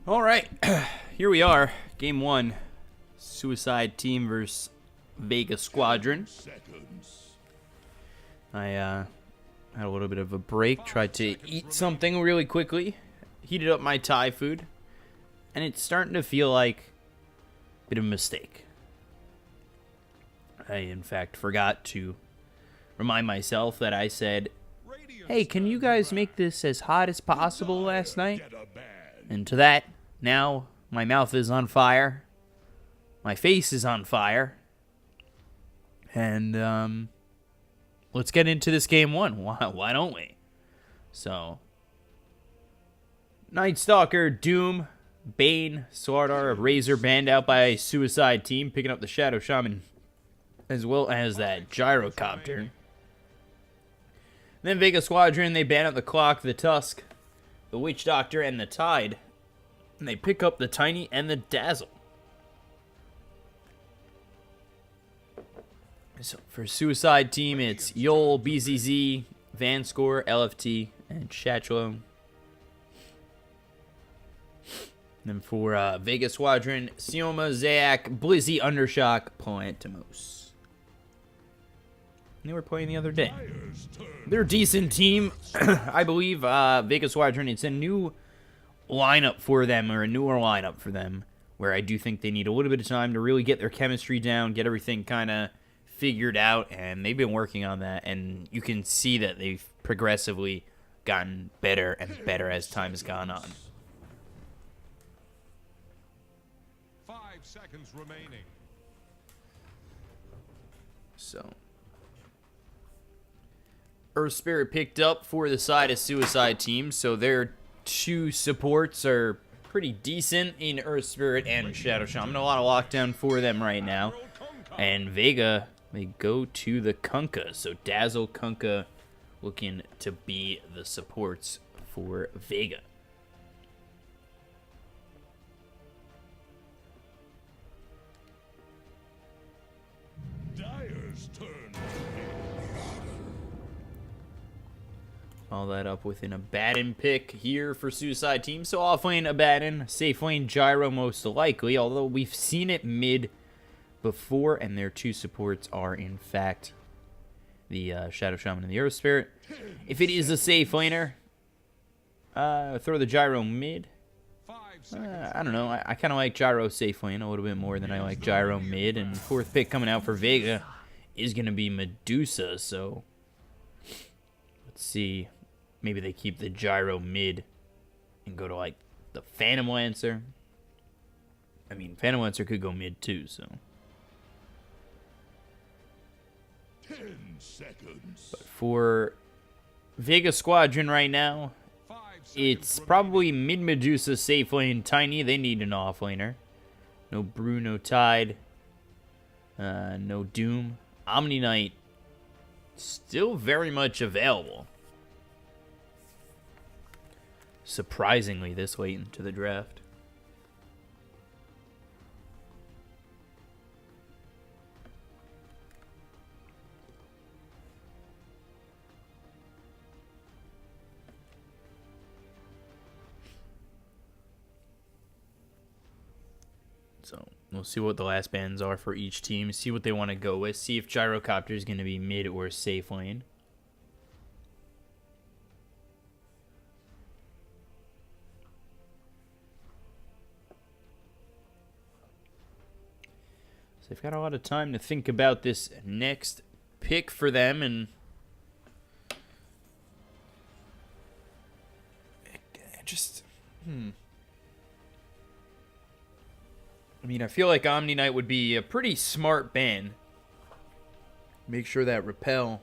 All right, here we are, game one, Suicide Team versus Vega Squadron. I had a little bit of a break, tried to eat something really quickly, heated up my Thai food, and it's starting to feel like a bit of a mistake. I, in fact, forgot to remind myself that I said, hey, can you guys make this as hot as possible last night? And to that, now my mouth is on fire, my face is on fire, and let's get into this game one. Why don't we? So, Night Stalker, Doom, Bane, Swordar, Razor banned out by Suicide Team, picking up the Shadow Shaman, as well as that Gyrocopter. Then Vega Squadron, they ban out the Clock, the Tusk, the Witch Doctor, and the Tide. And they pick up the Tiny and the Dazzle. So for Suicide Team, it's Yol, BZZ, Vanscore, LFT, and Chatchlo. Then for Vega Squadron, Sioma, Zayak, Blizzy, Undershock, Poantimos. They were playing the other day. They're a decent team. I believe Vega Squadron, it's a new lineup for them, or a newer lineup for them, where I do think they need a little bit of time to really get their chemistry down, get everything kind of figured out, and they've been working on that, and you can see that they've progressively gotten better and better as time has gone on. 5 seconds remaining. So, Earth Spirit picked up for the side of Suicide Team, so their two supports are pretty decent in Earth Spirit and Shadow Shaman. A lot of lockdown for them right now. And Vega, they go to the Kunkka. So Dazzle, Kunkka looking to be the supports for Vega. Dyer's turn. All that up within a Abaddon pick here for Suicide Team. So off lane Abaddon, safe lane Gyro most likely, although we've seen it mid before, and their two supports are in fact the Shadow Shaman and the Earth Spirit. If it is a safe laner, throw the Gyro mid. I don't know, I kind of like Gyro safe lane a little bit more than I like Gyro mid, and fourth pick coming out for Vega is going to be Medusa, so let's see. Maybe they keep the Gyro mid and go to, like, the Phantom Lancer. I mean, Phantom Lancer could go mid, too, so. 10 seconds. But for Vega Squadron right now, it's probably mid-Medusa, safe lane, Tiny. They need an off-laner. No Brew, no Tide. No Doom. Omni Knight still very much available. Surprisingly, this late into the draft. So we'll see what the last bans are for each team, see what they want to go with, see if Gyrocopter is going to be mid or safe lane. They've got a lot of time to think about this next pick for them, and just, I mean, I feel like Omni Knight would be a pretty smart ban. Make sure that Repel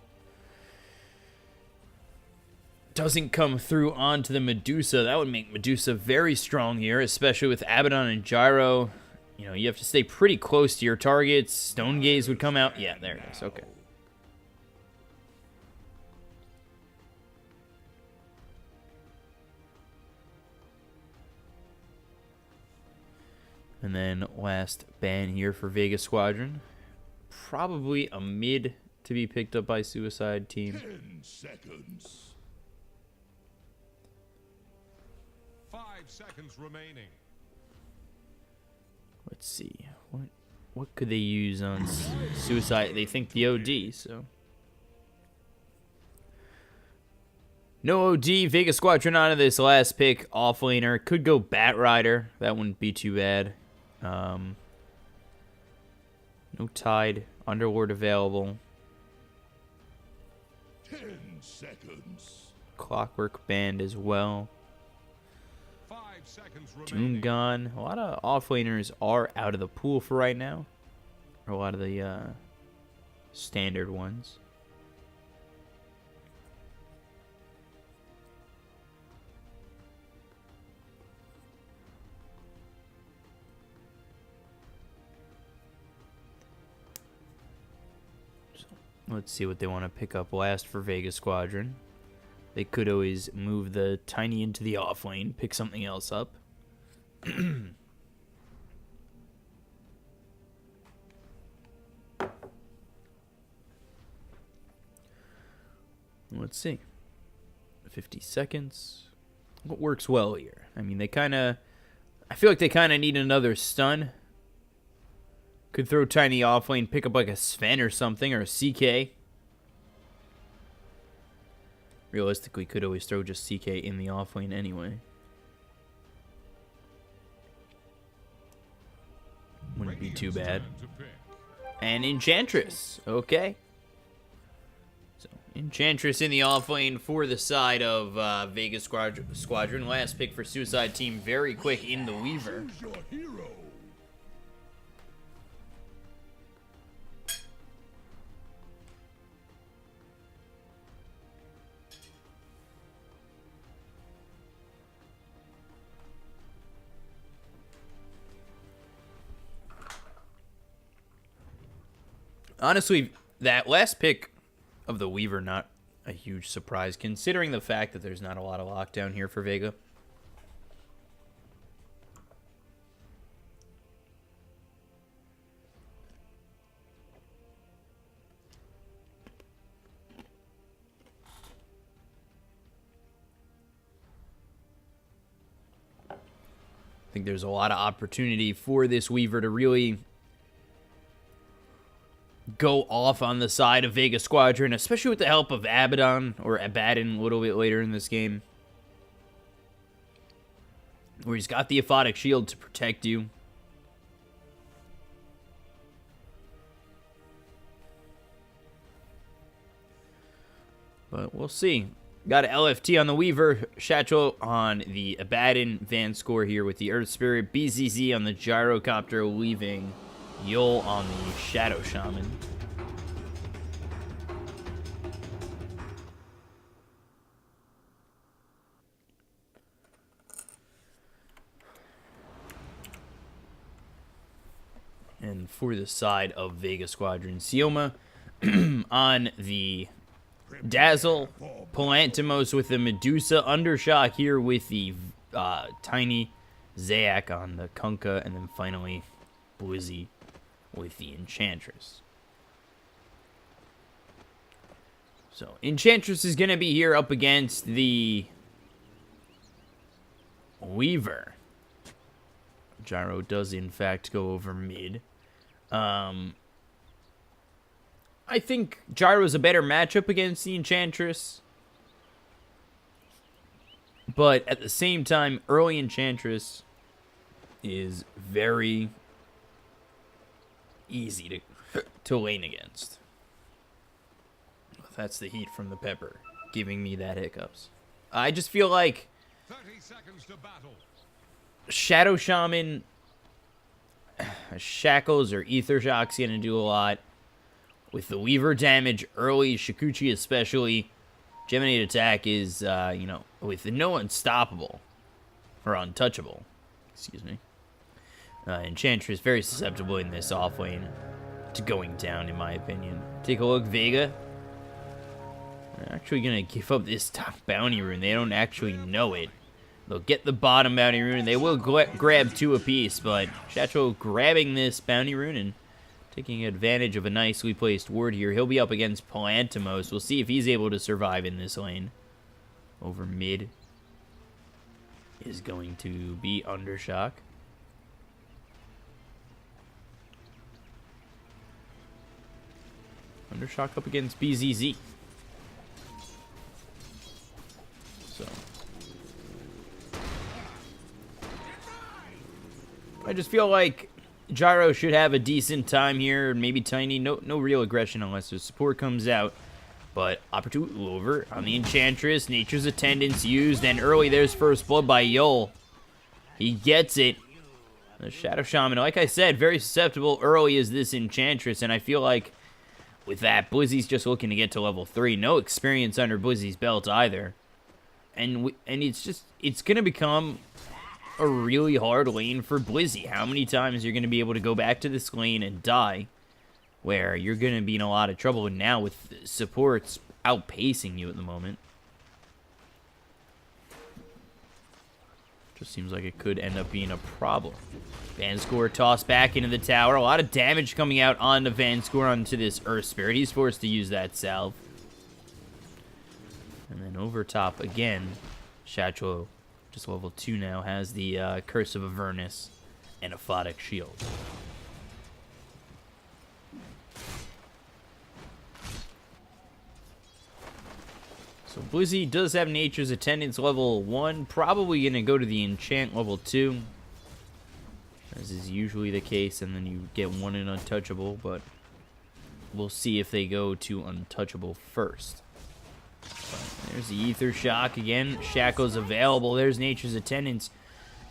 doesn't come through onto the Medusa. That would make Medusa very strong here, especially with Abaddon and Gyro. You know, you have to stay pretty close to your targets. Stone Gaze would come out. Yeah, there it is. Okay. And then last ban here for Vega Squadron. Probably a mid to be picked up by Suicide Team. 10 seconds. 5 seconds remaining. Let's see. What could they use on Suicide? They think the OD, so. No OD. Vega Squadron out of this last pick. Offlaner. Could go Bat Rider. That wouldn't be too bad. No Tide. Underlord available. 10 seconds. Clockwork Band as well. 5 seconds Doom remaining. Gone. A lot of offlaners are out of the pool for right now. Or a lot of the standard ones. Let's see what they want to pick up last for Vega Squadron. They could always move the Tiny into the off lane, pick something else up. Let's see. 50 seconds. What works well here? I mean, they kind of... I feel like they kind of need another stun. Could throw Tiny off lane, pick up like a Sven or something, or a CK. Realistically, could always throw just CK in the off lane anyway. Wouldn't be too bad. And Enchantress, okay. So Enchantress in the off lane for the side of Vega Squadron. Last pick for Suicide Team, very quick in the Weaver. Choose your hero. Honestly, that last pick of the Weaver, not a huge surprise, considering the fact that there's not a lot of lockdown here for Vega. I think there's a lot of opportunity for this Weaver to really go off on the side of Vega Squadron, especially with the help of Abaddon or Abaddon a little bit later in this game, where he's got the Aphotic Shield to protect you. But we'll see. Got an LFT on the Weaver, Shatchel on the Abaddon, Van Score here with the Earth Spirit, BZZ on the Gyrocopter, leaving Yul on the Shadow Shaman. And for the side of Vega Squadron, Sioma on the Dazzle, Palantimos with the Medusa, Undershock here with the Tiny, Zayak on the Kunkka, and then finally Blizzy with the Enchantress. So Enchantress is going to be here up against the Weaver. Gyro does in fact go over mid. I think Gyro's a better matchup against the Enchantress. But at the same time, early Enchantress is very easy to lane against. That's the heat from the pepper giving me that hiccups. I just feel like 30 seconds to battle. Shadow Shaman, Shackles or Ether Shock's gonna do a lot. With the Weaver damage early, Shikuchi especially, Geminate attack is, with no unstoppable, or untouchable, excuse me. Enchantress very susceptible in this off lane to going down, in my opinion. Take a look, Vega. They're actually gonna give up this top bounty rune. They don't actually know it. They'll get the bottom bounty rune, and they will grab two apiece, but Shacho grabbing this bounty rune and taking advantage of a nicely placed ward here. He'll be up against Palantimos. We'll see if he's able to survive in this lane. Over mid is going to be Undershock. Undershock up against BZZ. So I just feel like Gyro should have a decent time here. Maybe Tiny. No real aggression unless the support comes out. But opportunity over on the Enchantress. Nature's Attendance used. And early there's first blood by Yol. He gets it. The Shadow Shaman, like I said, very susceptible early is this Enchantress. And I feel like with that, Blizzy's just looking to get to level 3. No experience under Blizzy's belt either. And it's going to become a really hard lane for Blizzy. How many times you're going to be able to go back to this lane and die? Where you're going to be in a lot of trouble now with supports outpacing you at the moment. Just seems like it could end up being a problem. Vanscore tossed back into the tower. A lot of damage coming out onto Vanscore onto this Earth Spirit. He's forced to use that salve. And then over top again, Shatro, just level 2 now, has the Curse of Avernus and a Photic Shield. So Blizzy does have Nature's Attendance level 1. Probably going to go to the Enchant level 2. As is usually the case. And then you get one in Untouchable. But we'll see if they go to Untouchable first. There's the Ether Shock again. Shackle's available. There's Nature's Attendance.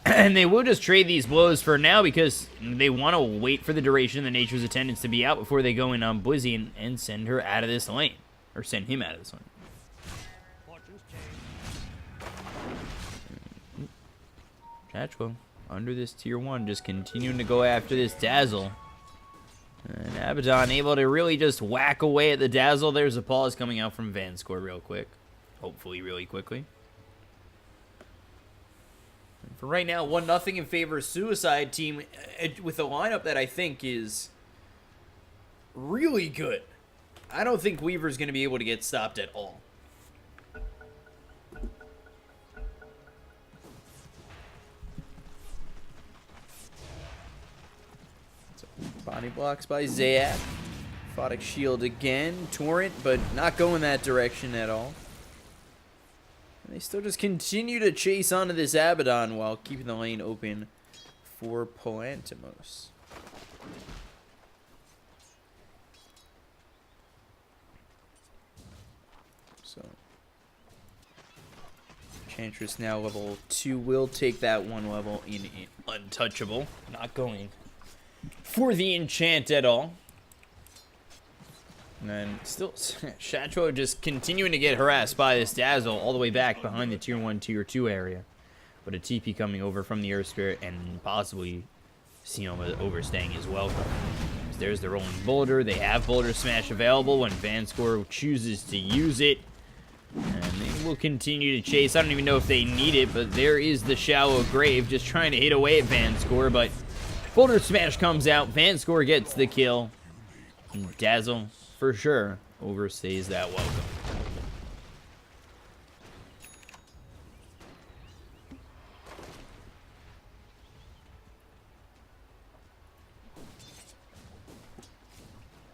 And they will just trade these blows for now because they want to wait for the duration of the Nature's Attendance to be out before they go in on Blizzy and send her out of this lane. Or send him out of this lane. Chatchwell under this tier 1, just continuing to go after this Dazzle. And Abaddon able to really just whack away at the Dazzle. There's a pause coming out from Vanscore real quick. Hopefully really quickly. And for right now, 1-0 in favor of Suicide Team with a lineup that I think is really good. I don't think Weaver's going to be able to get stopped at all. Body blocks by Zayak. Photic Shield again. Torrent, but not going that direction at all. And they still just continue to chase onto this Abaddon while keeping the lane open for Polantimos. So, Enchantress now level 2 will take that 1 level in Untouchable. Not going for the enchant at all. And then still Shatro just continuing to get harassed by this Dazzle all the way back behind the tier 1, tier 2 area. But a TP coming over from the Earth Spirit and possibly Sinoma overstaying as well. There's the Rolling Boulder. They have Boulder Smash available when Vanscore chooses to use it. And they will continue to chase. I don't even know if they need it, but there is the Shallow Grave just trying to hit away at Vanscore, but Boulder Smash comes out. Vanscore gets the kill. And Dazzle, for sure, overstays that welcome.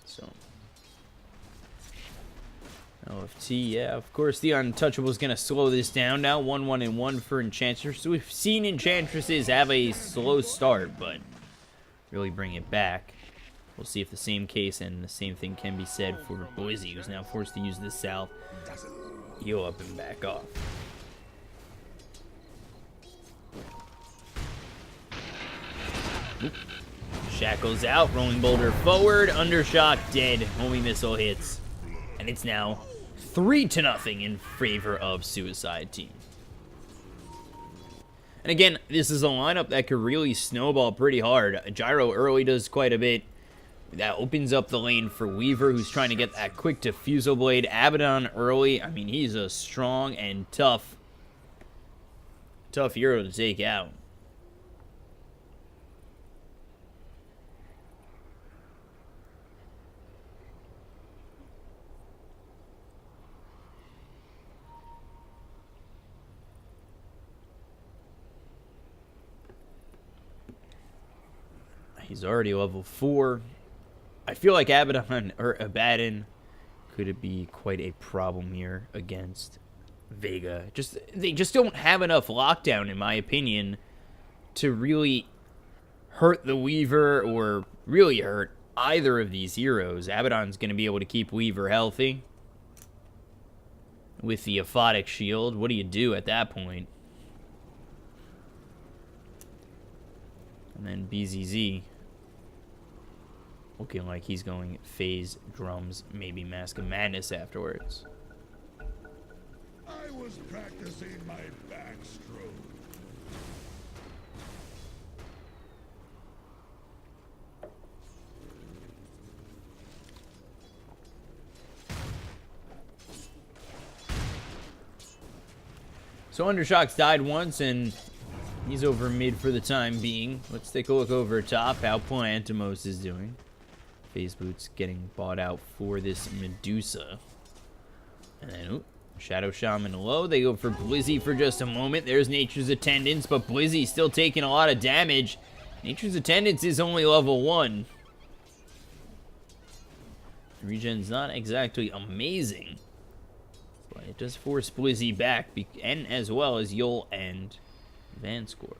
So, LFT, yeah, of course the Untouchable is going to slow this down now. 1-1-1 for Enchantress. So we've seen Enchantresses have a slow start, but really bring it back. We'll see if the same case and the same thing can be said for Blizzy, who's now forced to use this salve. Heal up and back off. Oop. Shackles out, Rolling Boulder forward, Undershock dead, Homing Missile hits. And it's now 3-0 in favor of Suicide Team. And again, this is a lineup that could really snowball pretty hard. Gyro early does quite a bit. That opens up the lane for Weaver, who's trying to get that quick Diffusal Blade. Abaddon early, I mean, he's a strong and tough hero to take out. He's already level 4. I feel like Abaddon could it be quite a problem here against Vega. They just don't have enough lockdown, in my opinion, to really hurt the Weaver or really hurt either of these heroes. Abaddon's going to be able to keep Weaver healthy with the aphotic shield. What do you do at that point? And then BZZ looking like he's going phase drums, maybe Mask of Madness afterwards. I was practicing my backstroke. So Undershock's died once, and he's over mid for the time being. Let's take a look over top, how Plantimos is doing. Phase Boots getting bought out for this Medusa. And then, Shadow Shaman low. They go for Blizzy for just a moment. There's Nature's Attendance, but Blizzy still taking a lot of damage. Nature's Attendance is only level 1. Regen's not exactly amazing, but it does force Blizzy back, and as well as Yul and Vanscore.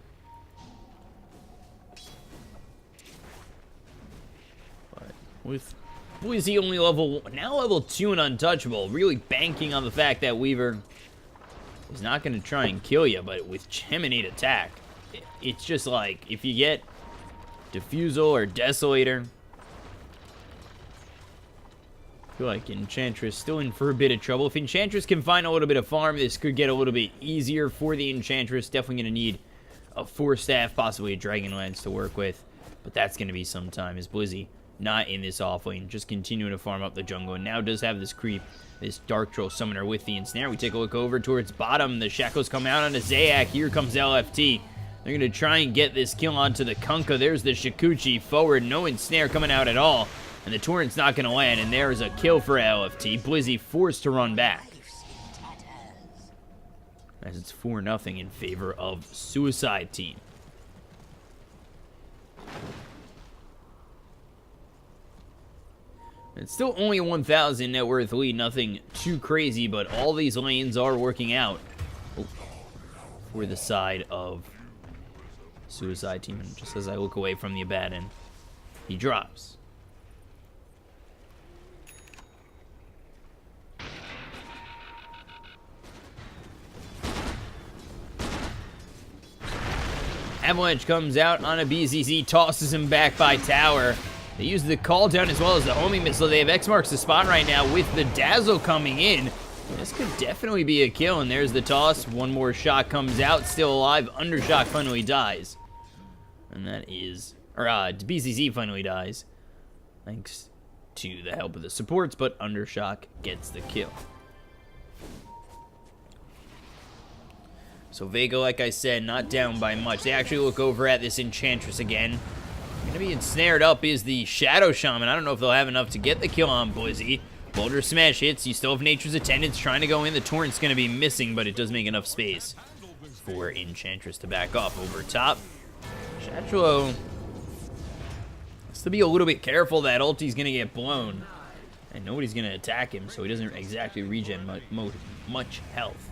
But with Blizzy only level 1, now level 2 and untouchable, really banking on the fact that Weaver is not going to try and kill you, but with Geminate attack, it's just like, if you get Diffusal or Desolator, I feel like Enchantress still in for a bit of trouble. If Enchantress can find a little bit of farm, this could get a little bit easier for the Enchantress. Definitely going to need a 4-staff, possibly a Dragonlance to work with, but that's going to be some time, as Blizzy not in this offlane, just continuing to farm up the jungle, and now does have this creep, this Dark Troll Summoner with the Ensnare. We take a look over towards bottom. The Shackles come out on a Zayak. Here comes LFT. They're going to try and get this kill onto the Kunkka. There's the Shikuchi forward. No Ensnare coming out at all, and the Torrent's not going to land, and there is a kill for LFT. Blizzy forced to run back, as it's 4-0 in favor of Suicide Team. It's still only a 1,000 net worth lead, nothing too crazy, but all these lanes are working out for the side of Suicide Team. And just as I look away from the Abaddon, he drops. Avalanche comes out on a BZZ, tosses him back by tower. They use the call down as well as the homing missile. They have X marks the spot right now with the Dazzle coming in. This could definitely be a kill, and there's the toss. One more shot comes out, still alive. Undershock finally dies. And that is, BZZ finally dies, thanks to the help of the supports, but Undershock gets the kill. So Vega, like I said, not down by much. They actually look over at this Enchantress again. Going to be ensnared up is the Shadow Shaman. I don't know if they'll have enough to get the kill on Blizzy. Boulder Smash hits. You still have Nature's Attendance trying to go in. The Torrent's going to be missing, but it does make enough space for Enchantress to back off over top. Chatrulo has to be a little bit careful that ulti's going to get blown, and nobody's going to attack him, so he doesn't exactly regen much health.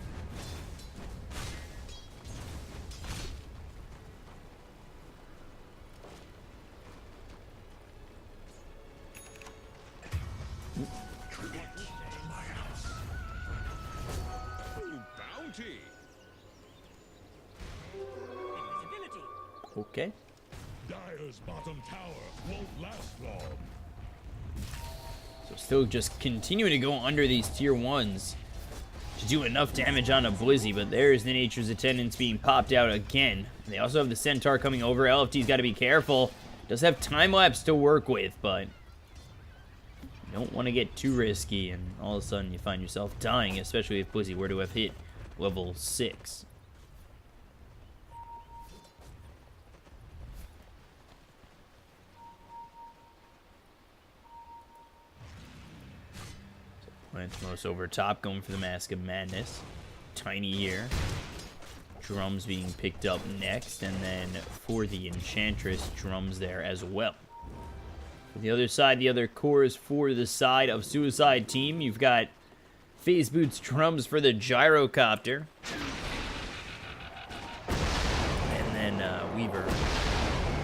Okay. Dire's bottom tower won't last long. So still just continuing to go under these tier 1s to do enough damage on a Blizzy, but there's the Nature's Attendance being popped out again. They also have the Centaur coming over. LFT's got to be careful. Does have time-lapse to work with, but you don't want to get too risky, and all of a sudden you find yourself dying, especially if Blizzy were to have hit level 6. Plantimos over top, going for the Mask of Madness. Tiny here. Drums being picked up next, and then for the Enchantress, drums there as well. The other side, the other cores for the side of Suicide Team. You've got Phase Boots drums for the gyrocopter. And then Weaver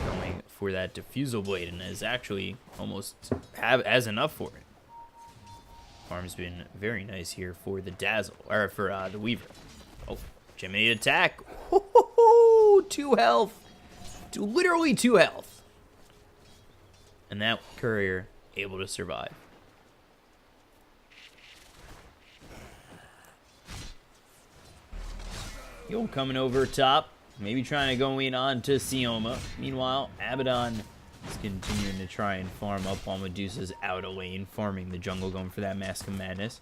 going for that diffusal blade and is actually almost has enough for it. Farm's been very nice here for the Dazzle, or for the Weaver. Oh, Gemini attack. 2 health. Literally 2 health. And that courier able to survive. Yo coming over top. Maybe trying to go in on to Sioma. Meanwhile, Abaddon is continuing to try and farm up while Medusa's out of lane, farming the jungle, going for that Mask of Madness.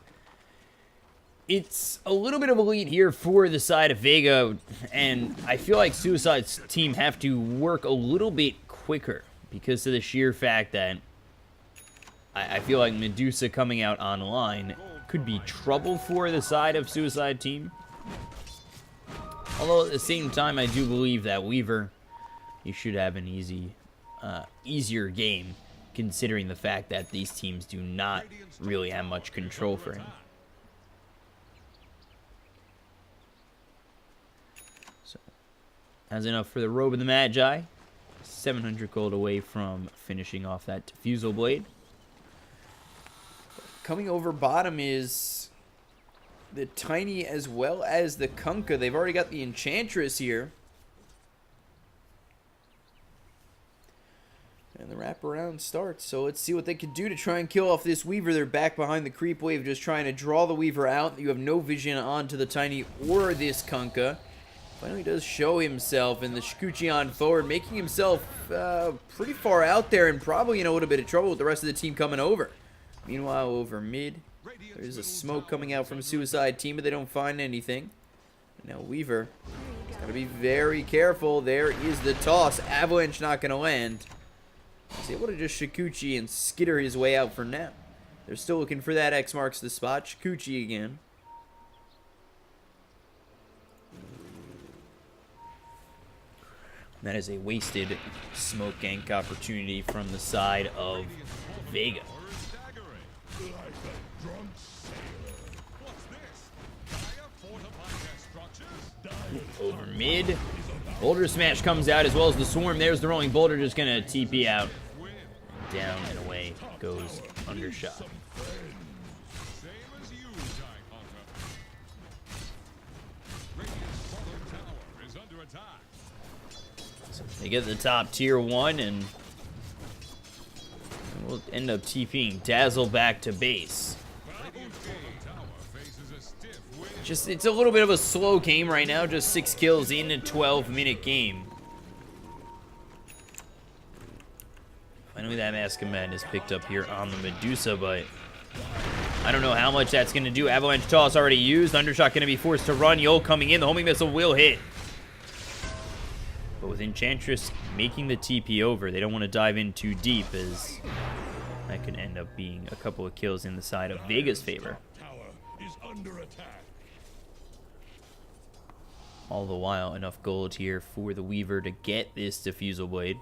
It's a little bit of a lead here for the side of Vega, and I feel like Suicide's team have to work a little bit quicker because of the sheer fact that I feel like Medusa coming out online could be trouble for the side of Suicide Team. Although at the same time, I do believe that Weaver, you should have an easier game, considering the fact that these teams do not really have much control for him. So, has enough for the Robe of the Magi. 700 gold away from finishing off that Diffusal Blade. Coming over bottom is the Tiny as well as the Kunkka. They've already got the Enchantress here. And the wraparound starts. So let's see what they can do to try and kill off this Weaver. They're back behind the creep wave, just trying to draw the Weaver out. You have no vision onto the Tiny or this Kunkka. Finally does show himself, and the Shikuchi on forward, making himself pretty far out there and probably in a little bit of trouble with the rest of the team coming over. Meanwhile, over mid, there's a smoke coming out from Suicide Team, but they don't find anything. Now Weaver has got to be very careful. There is the toss. Avalanche not going to land. He's able to just Shikuchi and skitter his way out for now. They're still looking for that X marks the spot. Shikuchi again. That is a wasted smoke gank opportunity from the side of Vega. Over mid. Boulder Smash comes out as well as the Swarm. There's the Rolling Boulder, just going to TP out. Down and away goes Undershot. So they get the top tier 1 and we'll end up TPing Dazzle back to base. It's a little bit of a slow game right now, just 6 kills in a 12-minute game. Finally that Mask of Madness picked up here on the Medusa, but I don't know how much that's going to do. Avalanche Toss already used. Undershot going to be forced to run. Yol coming in. The homing missile will hit. But with Enchantress making the TP over, they don't want to dive in too deep, as that could end up being a couple of kills in the side of Vega's favor. All the while, enough gold here for the Weaver to get this Diffusal Blade.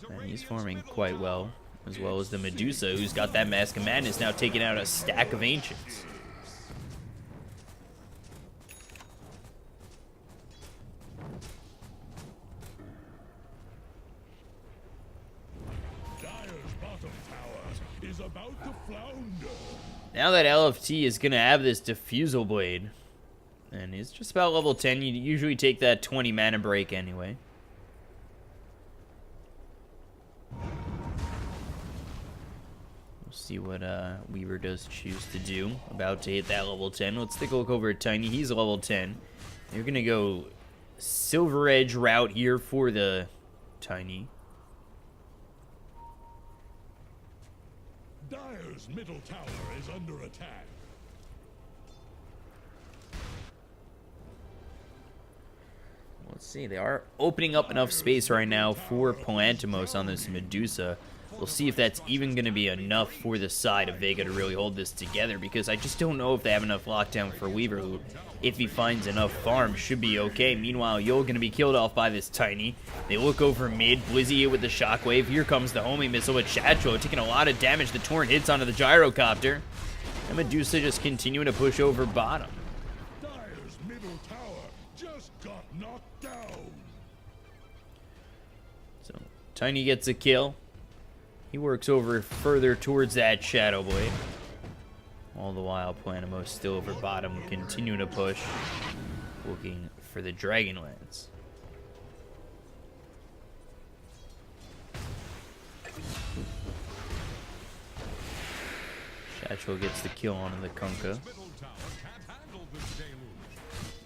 And he's farming quite well as the Medusa, who's got that Mask of Madness now taking out a stack of Ancients. Now that LFT is going to have this Diffusal Blade, and he's just about level 10, you usually take that 20 mana break anyway. We'll see what Weaver does choose to do. About to hit that level 10. Let's take a look over at Tiny. He's level 10. They're going to go Silver Edge route here for the Tiny. Dire's middle tower is under attack. Let's see. They are opening up enough space right now for Palantimos on this Medusa. We'll see if that's even going to be enough for the side of Vega to really hold this together, because I just don't know if they have enough lockdown for Weaver, who, if he finds enough farm, should be okay. Meanwhile, Yul going to be killed off by this Tiny. They look over mid. Blizzy with the shockwave. Here comes the homing missile with Chatcho taking a lot of damage. The Torrent hits onto the gyrocopter. And Medusa just continuing to push over bottom. Dire's middle tower just got knocked down. So, Tiny gets a kill. He works over further towards that Shadow Blade. All the while, Planamos still over bottom, continuing to push, looking for the Dragonlance. Chatcho gets the kill onto the Kunkka.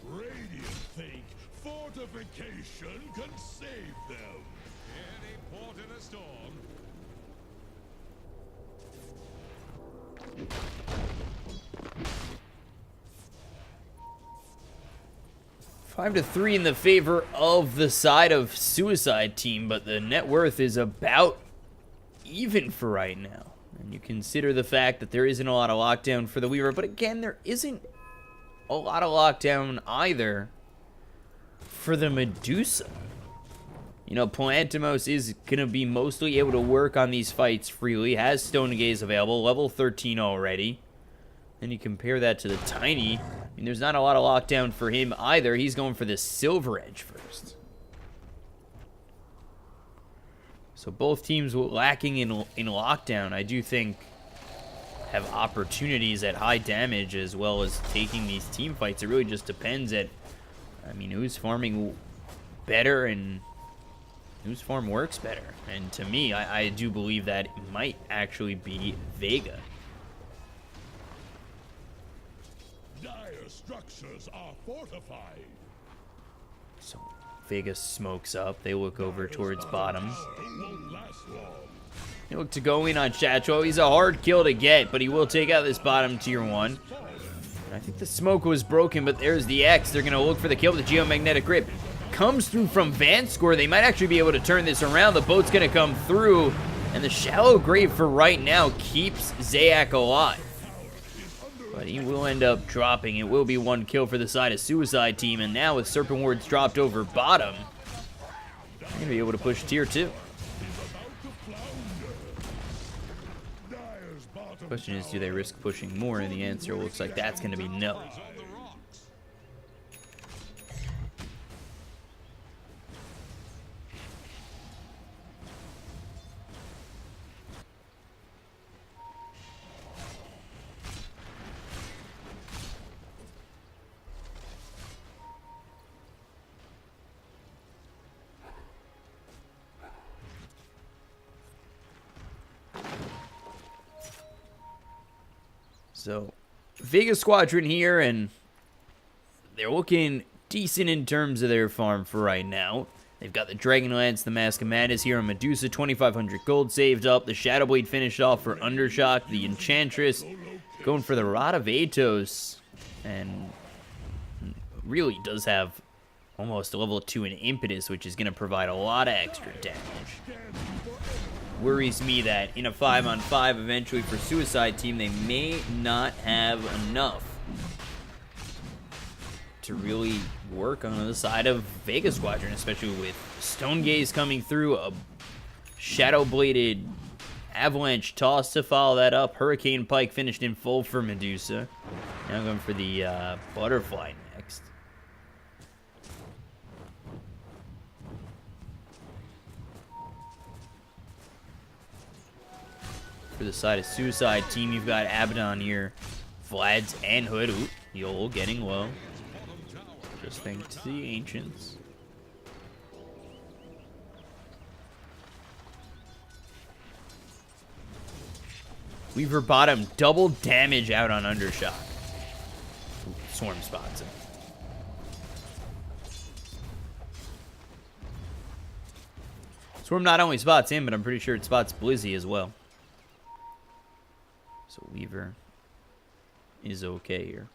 Radiant think fortification can save them. Any port in a storm. 5-3 in the favor of the side of Suicide Team, but the net worth is about even for right now. And you consider the fact that there isn't a lot of lockdown for the Weaver, but again, there isn't a lot of lockdown either for the Medusa. You know, Plantimos is going to be mostly able to work on these fights freely, has Stone Gaze available, level 13 already. Then you compare that to the Tiny. I mean, there's not a lot of lockdown for him either. He's going for the Silver Edge first. So both teams lacking in lockdown, I do think, have opportunities at high damage as well as taking these team fights. It really just depends at, I mean, who's farming better and whose farm works better. And to me, I do believe that it might actually be Vega. Dire structures are fortified. So Vega smokes up. They look over towards bottom. Won't last long. They look to go in on Chatcho. He's a hard kill to get, but he will take out this bottom tier 1. I think the smoke was broken, but there's the X. They're going to look for the kill with the Geomagnetic Grip. Comes through from Vanscore. They might actually be able to turn this around. The boat's going to come through, and the Shallow Grave for right now keeps Zayak alive. But he will end up dropping. It will be one kill for the side of Suicide Team, and now with Serpent Wards dropped over bottom, they're going to be able to push tier 2. Question is, do they risk pushing more? And the answer looks like that's going to be no. So, Vega Squadron here, and they're looking decent in terms of their farm for right now. They've got the Dragonlance, the Mask of Madness here on Medusa, 2,500 gold saved up. The Shadowblade finished off for Undershock. The Enchantress going for the Rod of Atos, and really does have almost a level 2 in Impetus, which is going to provide a lot of extra damage. Worries me that in a 5-on-5 eventually for Suicide Team, they may not have enough to really work on the side of Vega Squadron, especially with Stone Gaze coming through, a Shadow-Bladed Avalanche Toss to follow that up. Hurricane Pike finished in full for Medusa. Now going for the Butterfly next. For the side of Suicide Team, you've got Abaddon here, Vlad's and Hood. Ooh, Yol getting low. Just thanks to the Ancients. Weaver bottom, double damage out on Undershock. Ooh, Swarm spots him. Swarm not only spots him, but I'm pretty sure it spots Blizzy as well. So Weaver is okay here.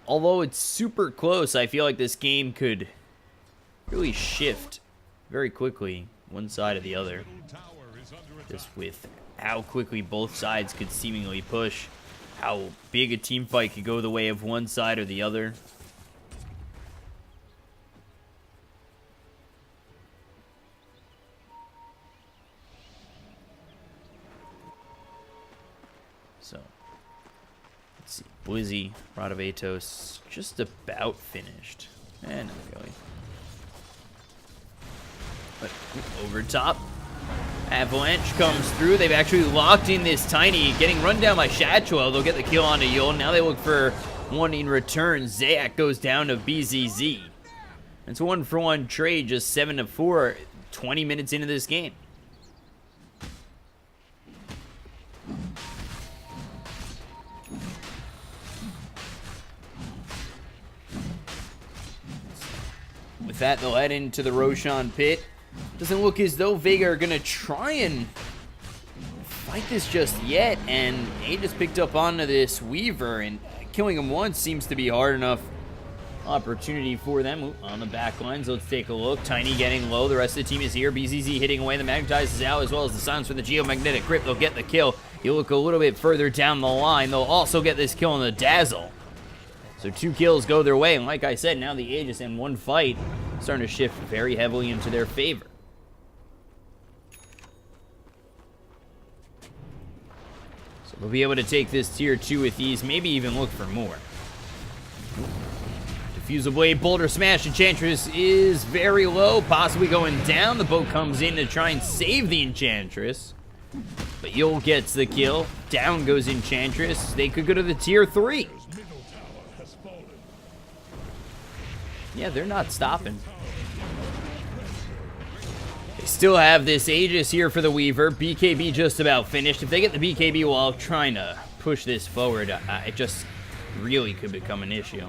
although it's super close, I feel like this game could really shift very quickly, one side or the other. Just with how quickly both sides could seemingly push, how big a team fight could go the way of one side or the other. So, let's see. Blizzy, Radovatos, just about finished. And not really. But over top, Avalanche comes through. They've actually locked in this Tiny, getting run down by Shatchwell. They'll get the kill onto Yul. Now they look for one in return. Zayak goes down to BZZ. It's a 1-for-1 trade, just 7-4, 20 minutes into this game. With that, they'll head into the Roshan pit. Doesn't look as though Vega are going to try and fight this just yet. And they just picked up onto this Weaver, and killing him once seems to be hard enough opportunity for them. Ooh, on the back lines, let's take a look. Tiny getting low. The rest of the team is here. BZZ hitting away. The Magnetize is out, as well as the silence from the Geomagnetic Grip. They'll get the kill. You look a little bit further down the line. They'll also get this kill on the Dazzle. So 2 kills go their way. And like I said, now the Aegis in one fight starting to shift very heavily into their favor. So they'll be able to take this tier 2 with ease, maybe even look for more. Diffusal Blade, Boulder Smash. Enchantress is very low, possibly going down. The boat comes in to try and save the Enchantress, but Yul gets the kill. Down goes Enchantress. They could go to the tier 3. Yeah, they're not stopping. They still have this Aegis here for the Weaver. BKB just about finished. If they get the BKB while trying to push this forward, it just really could become an issue.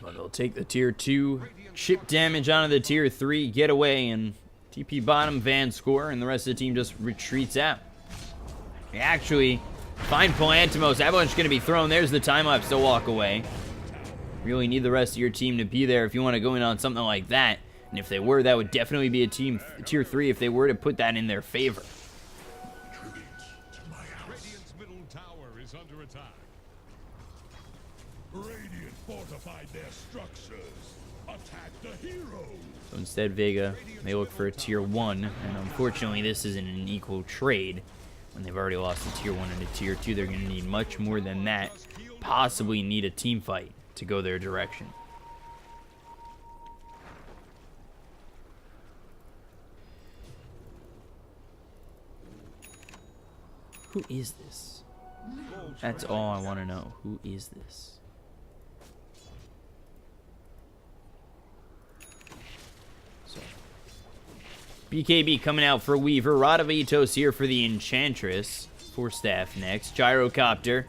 But they'll take the tier 2, chip damage onto the tier 3, get away, and TP bottom, Van score, and the rest of the team just retreats out. They actually find Palantimos. Avalanche going to be thrown. There's the time-lapse to walk away. Really need the rest of your team to be there if you want to go in on something like that. And if they were, that would definitely be a team tier 3 if they were to put that in their favor. Radiant's middle tower is under attack. Radiant fortified their structures. Attack the heroes. So instead, Vega, they look for a tier 1, and unfortunately this isn't an equal trade. When they've already lost a tier 1 and a tier 2, they're going to need much more than that. Possibly need a team fight to go their direction. Who is this? That's all I want to know. Who is this? BKB coming out for Weaver. Radovatos here for the Enchantress. For Staff next. Gyrocopter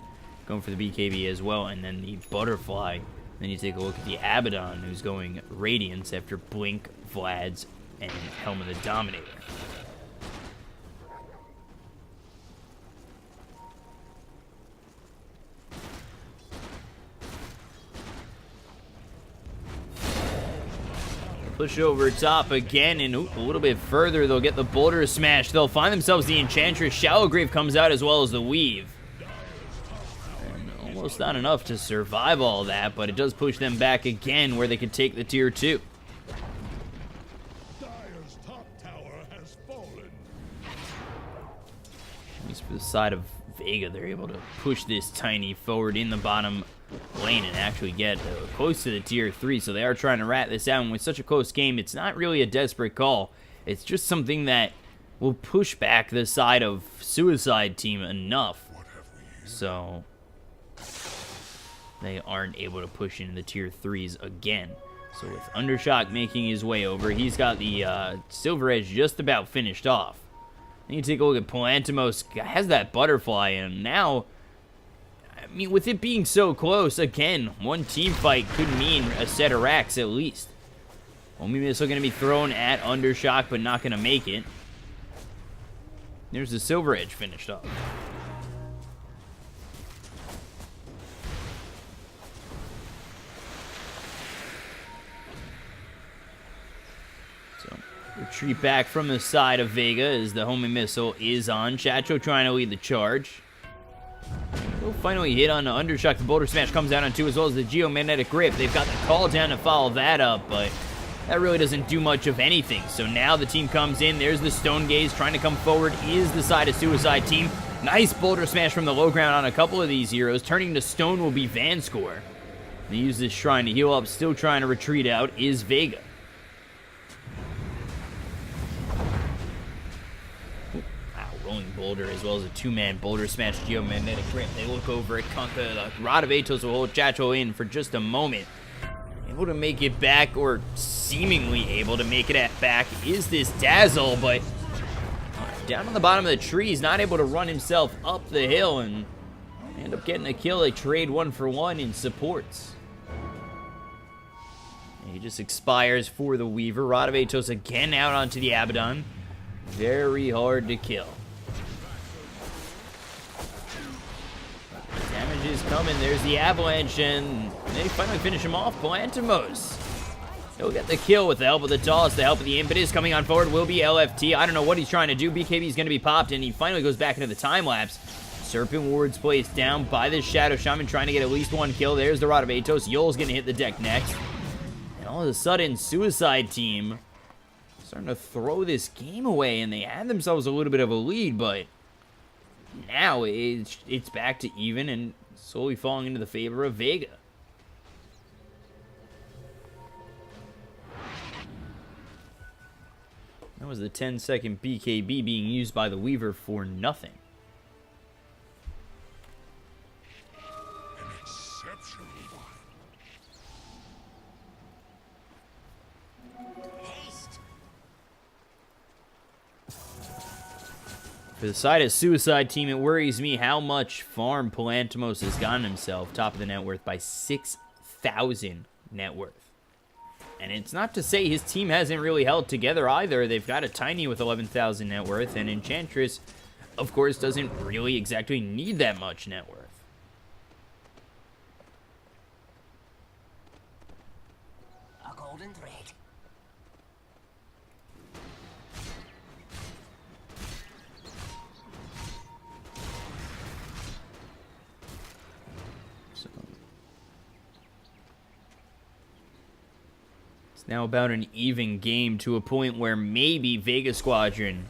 going for the BKB as well. And then the Butterfly. Then you take a look at the Abaddon, who's going Radiance after Blink, Vlad's, and Helm of the Dominator. Push over top again, and a little bit further, they'll get the Boulder Smash. They'll find themselves the Enchantress. Shallow Grave comes out as well as the Weave. And almost not enough to survive all that, but it does push them back again where they could take the tier 2. Dyer's top tower has fallen. At least for the side of Vega, they're able to push this Tiny forward in the bottom lane and actually get close to the tier 3, so they are trying to rat this out. And with such a close game, it's not really a desperate call. It's just something that will push back the side of Suicide Team enough, so they aren't able to push into the tier 3s again. So with Undershock making his way over, he's got the Silver Edge just about finished off. Then you take a look at Palantimos, has that Butterfly, and now, I mean, with it being so close, again, one team fight could mean a set of racks at least. Homing missile going to be thrown at Undershock, but not going to make it. There's the Silver Edge finished up. So, retreat back from the side of Vega as the homing missile is on. Chacho trying to lead the charge. We'll finally hit on the Undershock. The Boulder Smash comes out on 2, as well as the Geomagnetic Grip. They've got the call down to follow that up, but that really doesn't do much of anything. So now the team comes in. There's the Stone Gaze trying to come forward. Is the side of Suicide Team. Nice Boulder Smash from the low ground on a couple of these heroes. Turning to stone will be Vanscore. They use this shrine to heal up. Still trying to retreat out is Vega. Rolling Boulder, as well as a 2-man Boulder Smash Geomagnetic Grip. They look over at Kunkka. The Rod of Atos will hold Chacho in for just a moment. Able to make it back, or seemingly able to make it back, is this Dazzle, but down on the bottom of the tree, he's not able to run himself up the hill, and end up getting a kill. They trade 1-for-1 in supports. And he just expires for the Weaver. Rod of Atos again out onto the Abaddon. Very hard to kill. Damage is coming. There's the Avalanche, and they finally finish him off. Palantimos. He'll get the kill with the help of the toss. The help of the impetus coming on forward will be LFT. I don't know what he's trying to do. BKB is going to be popped, and he finally goes back into the time lapse. Serpent Ward's placed down by the Shadow Shaman, trying to get at least one kill. There's the Rod of Atos. Yul's going to hit the deck next. And all of a sudden, Suicide Team starting to throw this game away, and they had themselves a little bit of a lead, but now it's back to even and slowly falling into the favor of Vega. That was the 10-second BKB being used by the Weaver for nothing. An exceptional one. Haste. For the side of Suicide Team, it worries me how much farm Palantimos has gotten himself. Top of the net worth by 6,000 net worth. And it's not to say his team hasn't really held together either. They've got a Tiny with 11,000 net worth, and Enchantress, of course, doesn't really exactly need that much net worth. A golden thread. Now about an even game, to a point where maybe Vega Squadron,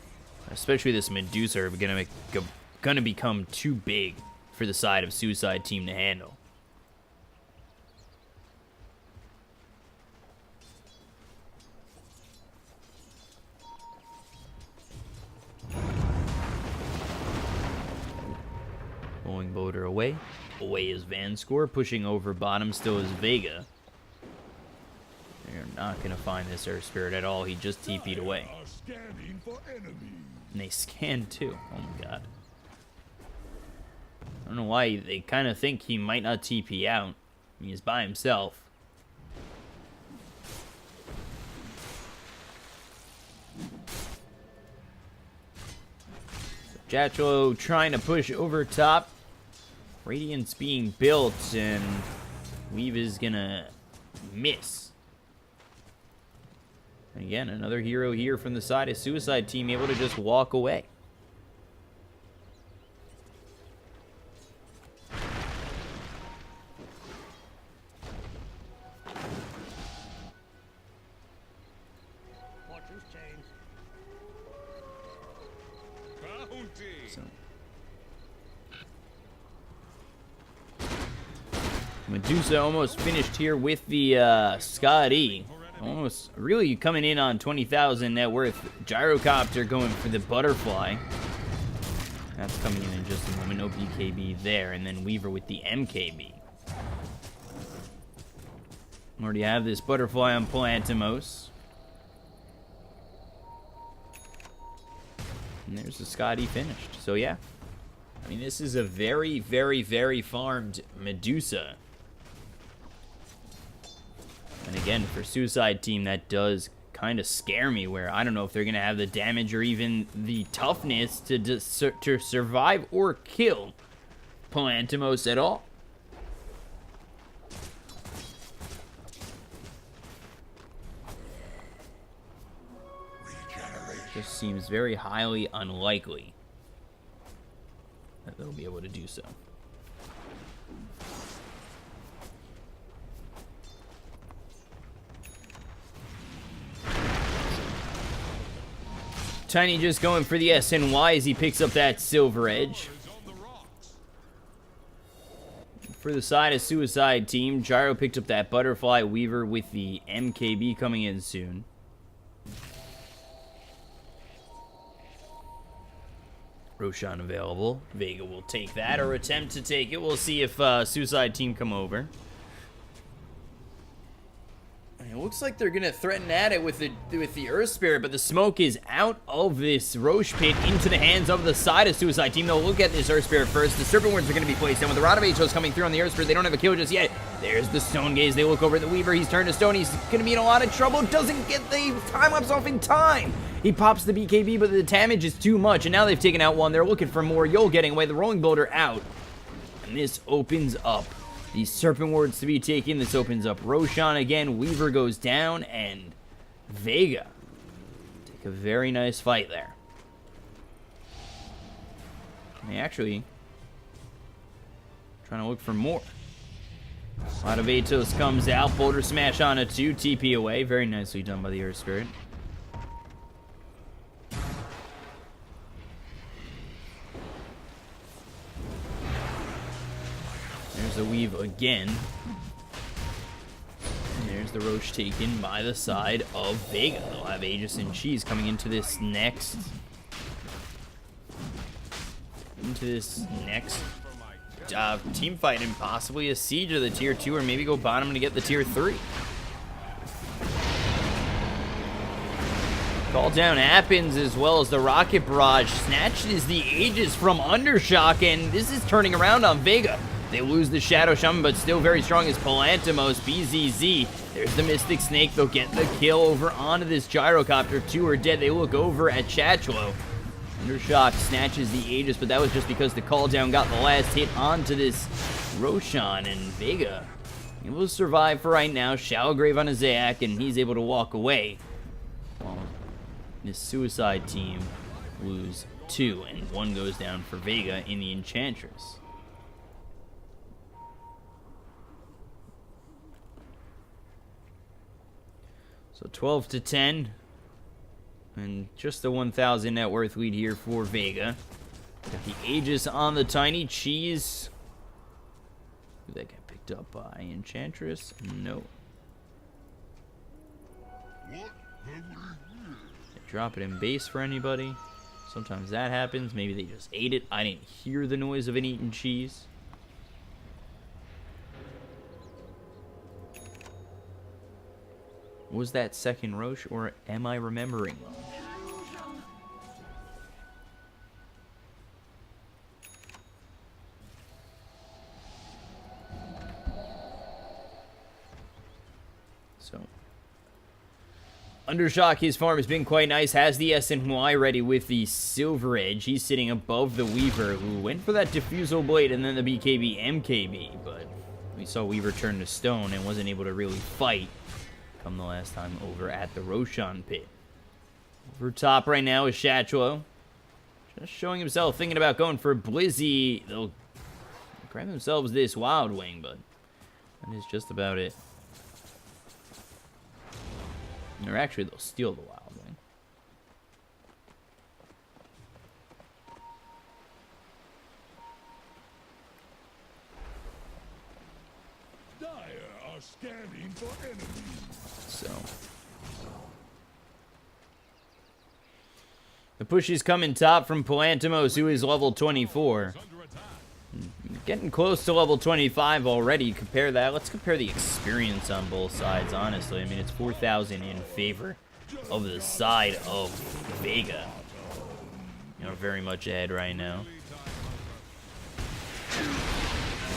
especially this Medusa, are gonna become too big for the side of Suicide Team to handle. Rolling Boulder away. Away is Vanscore. Pushing over bottom still is Vega. They're not going to find this Earth Spirit at all. He just TP'd away. Scanning for enemies. And they scanned too. Oh my god. I don't know why they kind of think he might not TP out. He's by himself. Jatchlo trying to push over top. Radiance being built, and Weave is going to miss. Again, another hero here from the side of Suicide Team, able to just walk away. Fortune's change. Bounty. Medusa almost finished here with the Scotty. Almost really coming in on 20,000 net worth. Gyrocopter going for the butterfly. That's coming in just a moment. No BKB there. And then Weaver with the MKB. Already have this butterfly on Palantimos. And there's the Scotty finished. So yeah. I mean, this is a very, very, very farmed Medusa. And again, for Suicide Team, that does kind of scare me, where I don't know if they're going to have the damage or even the toughness to survive or kill Palantimos at all. Just seems very highly unlikely that they'll be able to do so. Tiny just going for the SNY as he picks up that Silver Edge. For the side of Suicide Team, Gyro picked up that Butterfly Weaver with the MKB coming in soon. Roshan available. Vega will take that or attempt to take it. We'll see if Suicide Team come over. It looks like they're gonna threaten at it with the Earth Spirit, but the smoke is out of this Roche pit into the hands of the side of Suicide Team. They'll look at this Earth Spirit first. The Serpent Words are gonna be placed down with the Rod of Atos coming through on the Earth Spirit. They don't have a kill just yet. There's the Stone Gaze. They look over at the Weaver. He's turned to stone. He's gonna be in a lot of trouble. Doesn't get the time-lapse off in time. He pops the BKB, but the damage is too much, and now they've taken out one. They're looking for more. Yol getting away. The Rolling Boulder out. And this opens up the Serpent Words to be taken. This opens up Roshan again. Weaver goes down, and Vega take a very nice fight there. And they actually trying to look for more. A lot of Atos comes out. Boulder Smash on a 2. TP away. Very nicely done by the Earth Spirit. There's the weave again. And there's the Roche taken by the side of Vega. They'll have Aegis and Cheese coming into this next. Team fight, and possibly a siege of the tier 2, or maybe go bottom to get the tier 3. Call down happens, as well as the Rocket Barrage snatches the Aegis from Undershock, and this is turning around on Vega. They lose the Shadow Shaman, but still very strong is Palantimos. BZZ. There's the Mystic Snake. They'll get the kill over onto this Gyrocopter. 2 are dead. They look over at Chatchlo. Undershock snatches the Aegis, but that was just because the call down got the last hit onto this Roshan, and Vega able to survive for right now. Shallow Grave on a Zayak, and he's able to walk away. Well, this Suicide Team lose 2, and 1 goes down for Vega in the Enchantress. So 12-10, and just the 1,000 net worth lead here for Vega. Got the Aegis on the Tiny. Cheese. Did that get picked up by Enchantress? No. They drop it in base for anybody. Sometimes that happens. Maybe they just ate it. I didn't hear the noise of it eating cheese. Was that second Roche, or am I remembering wrong? So, Undershock, his farm has been quite nice. Has the SNY ready with the Silver Edge. He's sitting above the Weaver, who went for that Diffusal Blade and then the BKB MKB, but we saw Weaver turn to stone and wasn't able to really fight come the last time over at the Roshan pit. Over top right now is Chatchlo. Just showing himself, thinking about going for Blizzy. They'll grab themselves this Wild Wing, but that is just about it. Or actually, they'll steal the Wild Wing. Dire are scanning for enemies. So the push is coming top from Palantimos, who is level 24. Getting close to level 25 already. Compare that. Let's compare the experience on both sides, honestly. I mean, it's 4,000 in favor of the side of Vega. You know, very much ahead right now.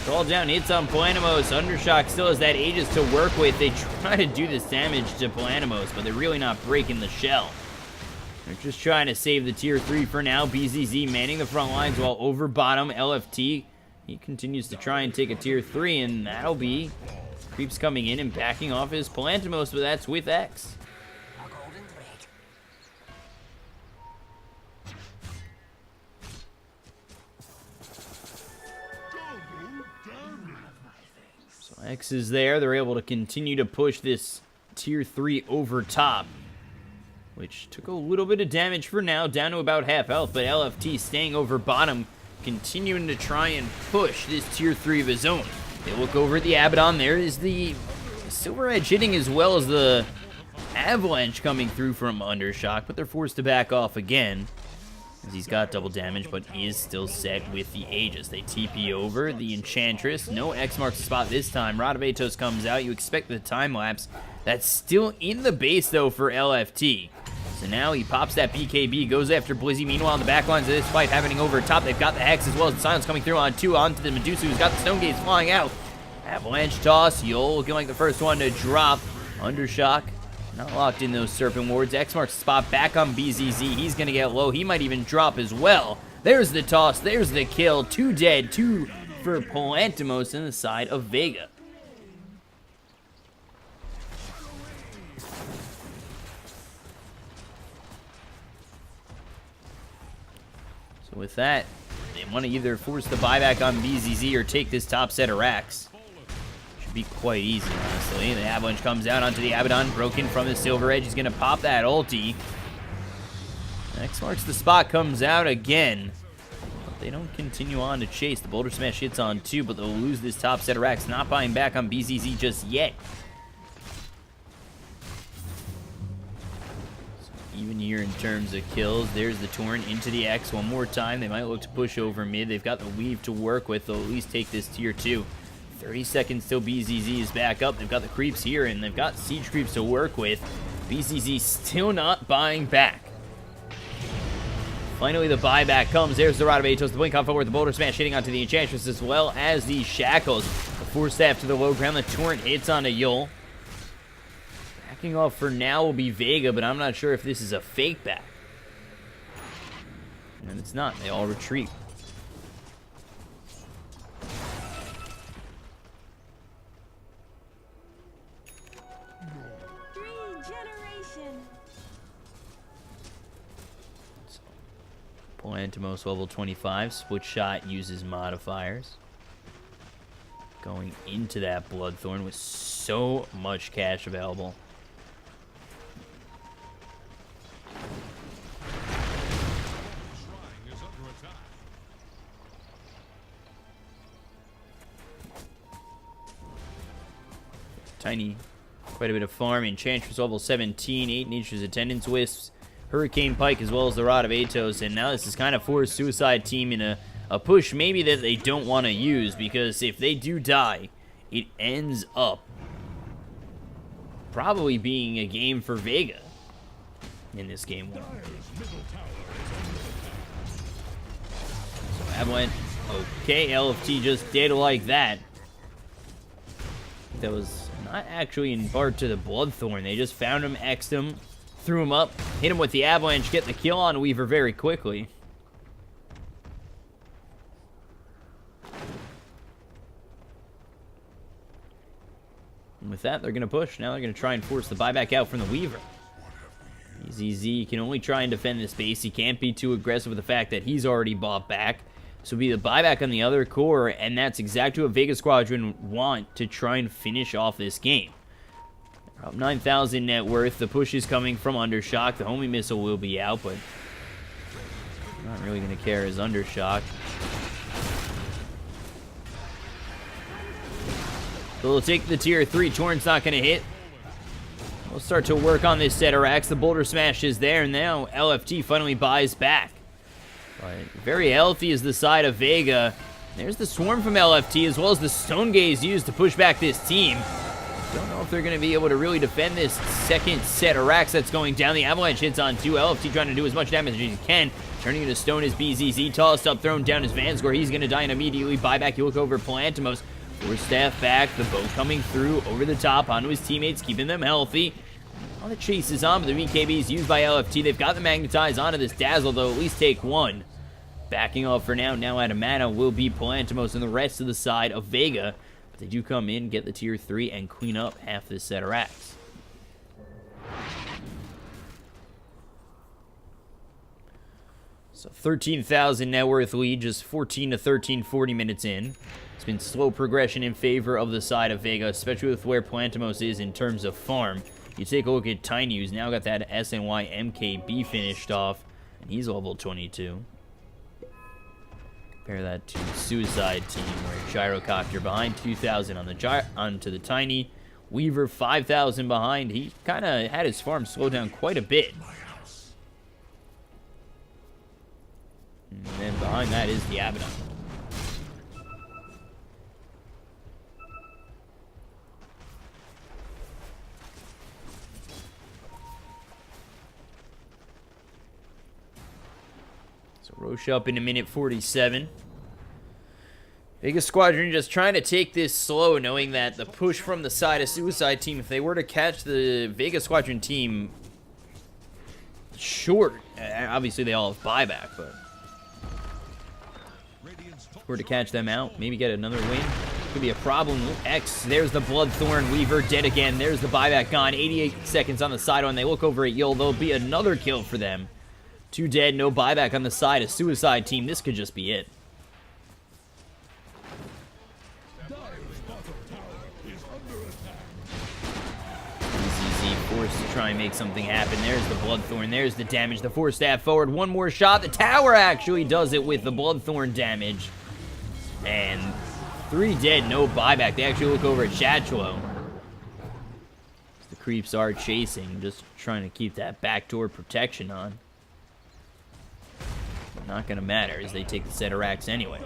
Call down hits on Palanimos. Undershock still has that Aegis to work with. They try to do this damage to Palanimos, but they're really not breaking the shell. They're just trying to save the tier 3 for now. BZZ manning the front lines while over bottom LFT, he continues to try and take a tier 3, and that'll be creeps coming in and backing off his Palantimos, but that's with X. A golden thread. So X is there. They're able to continue to push this tier 3 over top, which took a little bit of damage for now, down to about half health, but LFT staying over bottom, continuing to try and push this tier 3 of his own. They look over at the Abaddon. There is the Silver Edge hitting as well as the Avalanche coming through from Undershock, but they're forced to back off again, as he's got double damage, but is still set with the Aegis. They TP over the Enchantress. No X marks the spot this time. Radavatos comes out. You expect the time lapse. That's still in the base, though, for LFT. So now he pops that BKB, goes after Blizzy. Meanwhile, in the back lines of this fight happening over top, they've got the Hex as well as the Silence coming through on 2 onto the Medusa, who's got the Stone Gates flying out. Avalanche toss. Yol looking like the first one to drop. Undershock not locked in those Serpent Wards. X marks the spot back on BZZ. He's going to get low. He might even drop as well. There's the toss. There's the kill. 2 dead. 2 for Palantimos in the side of Vega. So with that, they want to either force the buyback on BZZ or take this top set of racks. Should be quite easy, honestly. The Avalanche comes out onto the Abaddon, broken from the Silver Edge. He's going to pop that ulti. X marks the spot, comes out again. But they don't continue on to chase. The Boulder Smash hits on 2, but they'll lose this top set of racks. Not buying back on BZZ just yet. Even here in terms of kills, there's the Torrent into the X one more time. They might look to push over mid. They've got the Weave to work with. They'll at least take this tier 2. 30 seconds till BZZ is back up. They've got the creeps here, and they've got siege creeps to work with. BZZ still not buying back. Finally, the buyback comes. There's the Radavatos, the Blink on forward, the Boulder Smash hitting onto the Enchantress as well as the Shackles. The Force Staff to the low ground. The Torrent hits onto Yol. Backing off for now will be Vega, but I'm not sure if this is a fake back. And it's not. They all retreat. Palantimos level 25. Split shot uses modifiers. Going into that Bloodthorn with so much cash available. Tiny, quite a bit of farm. Enchantress level 17, 8 Nature's Attendance Wisps, Hurricane Pike, as well as the Rod of Atos. And now this is kind of forced Suicide Team in a push maybe that they don't want to use, because if they do die, it ends up probably being a game for Vega in this game 1. So Avalanche, okay, LFT just did like that. That was not actually in part to the Bloodthorn. They just found him, X'd him, threw him up, hit him with the Avalanche, get the kill on Weaver very quickly. And with that, they're going to push. Now they're going to try and force the buyback out from the Weaver. ZZ can only try and defend this base. He can't be too aggressive with the fact that he's already bought back. So it'll be the buyback on the other core, and that's exactly what Vega Squadron want to try and finish off this game. They're up 9,000 net worth. The push is coming from Undershock. The homing missile will be out, but not really going to care as Undershock. So they'll take the tier 3. Torrent's not going to hit. We'll start to work on this set of racks. The Boulder Smash is there, and now LFT finally buys back. But very healthy is the side of Vega. There's the Swarm from LFT, as well as the Stone Gaze used to push back this team. Don't know if they're going to be able to really defend this second set of racks that's going down. The Avalanche hits on 2. LFT trying to do as much damage as he can. Turning to stone is BZZ. Tossed up, thrown down his Vanscore. He's going to die and immediately buyback. You look over Palantimos. Force staff back. The boat coming through over the top onto his teammates, keeping them healthy. All the chase is on, but the BKB is used by LFT. They've got the magnetize onto this Dazzle, though. At least take one. Backing off for now. Now out of mana will be Palantimos and the rest of the side of Vega. But they do come in, get the tier 3, and clean up half this set of racks. So 13,000 net worth lead, just 14 to 13, 40 minutes in. It's been slow progression in favor of the side of Vega, especially with where Palantimos is in terms of farm. You take a look at Tiny, who's now got that SNY MKB finished off, and he's level 22. Compare that to Suicide Team, where Gyrocopter behind 2,000 on the onto the Tiny. Weaver 5,000 behind. He kind of had his farm slow down quite a bit. And then behind that is the Abaddon. So Roche up in a minute 47. Vega Squadron just trying to take this slow, knowing that the push from the side of Suicide Team, if they were to catch the Vega Squadron team short, obviously they all have buyback, but were to catch them out, maybe get another win, could be a problem. X, there's the Bloodthorn. Weaver dead again. There's the buyback gone. 88 seconds on the side one. They look over at Yul. There'll be another kill for them. 2 dead, no buyback on the side of Suicide Team. This could just be it. ZZ forced to try and make something happen. There's the Bloodthorn. There's the damage. The Force Staff forward. One more shot. The tower actually does it with the Bloodthorn damage. And 3 dead, no buyback. They actually look over at Chatchlo. The creeps are chasing, just trying to keep that backdoor protection on. Not going to matter as they take the set of racks anyway.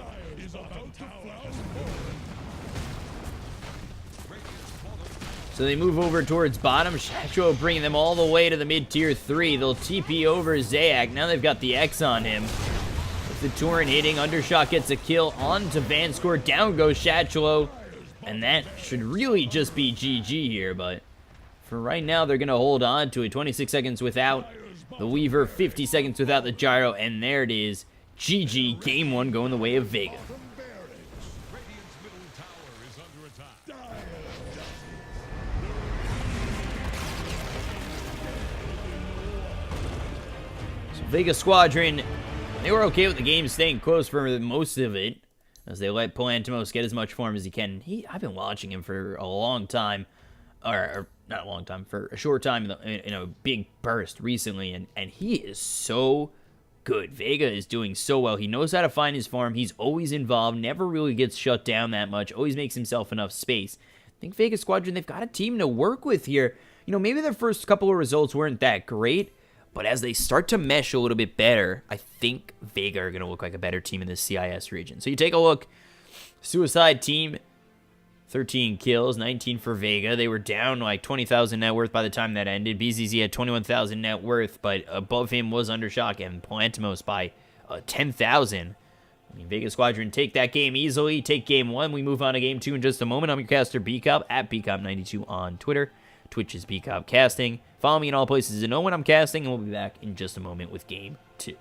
So they move over towards bottom. Chatchlo bringing them all the way to the mid-tier 3. They'll TP over Zayak. Now they've got the X on him. The Torrent hitting, Undershot gets a kill onto Vanscore, down goes Chatchlo, and that should really just be GG here, but for right now they're going to hold on to it. 26 seconds without the Weaver, 50 seconds without the Gyro, and there it is. GG, game 1 going the way of Vega. So Vega Squadron, they were okay with the game staying close for most of it, as they let Palantimos get as much form as he can. I've been watching him for a long time, or not a long time, for a short time in a big burst recently, and he is so good. Vega is doing so well. He knows how to find his farm. He's always involved, never really gets shut down that much, always makes himself enough space. I think Vega Squadron, they've got a team to work with here. You know, maybe their first couple of results weren't that great, but as they start to mesh a little bit better, I think Vega are going to look like a better team in the CIS region. So you take a look. Suicide Team, 13 kills, 19 for Vega. They were down like 20,000 net worth by the time that ended. BZZ had 21,000 net worth, but above him was Undershock and Palantimos by 10,000. I mean, Vega Squadron take that game easily. Take game 1. We move on to game 2 in just a moment. I'm your caster, BCop, at BCop92 on Twitter. Twitch is BCop Casting. Follow me in all places to know when I'm casting, and we'll be back in just a moment with game 2.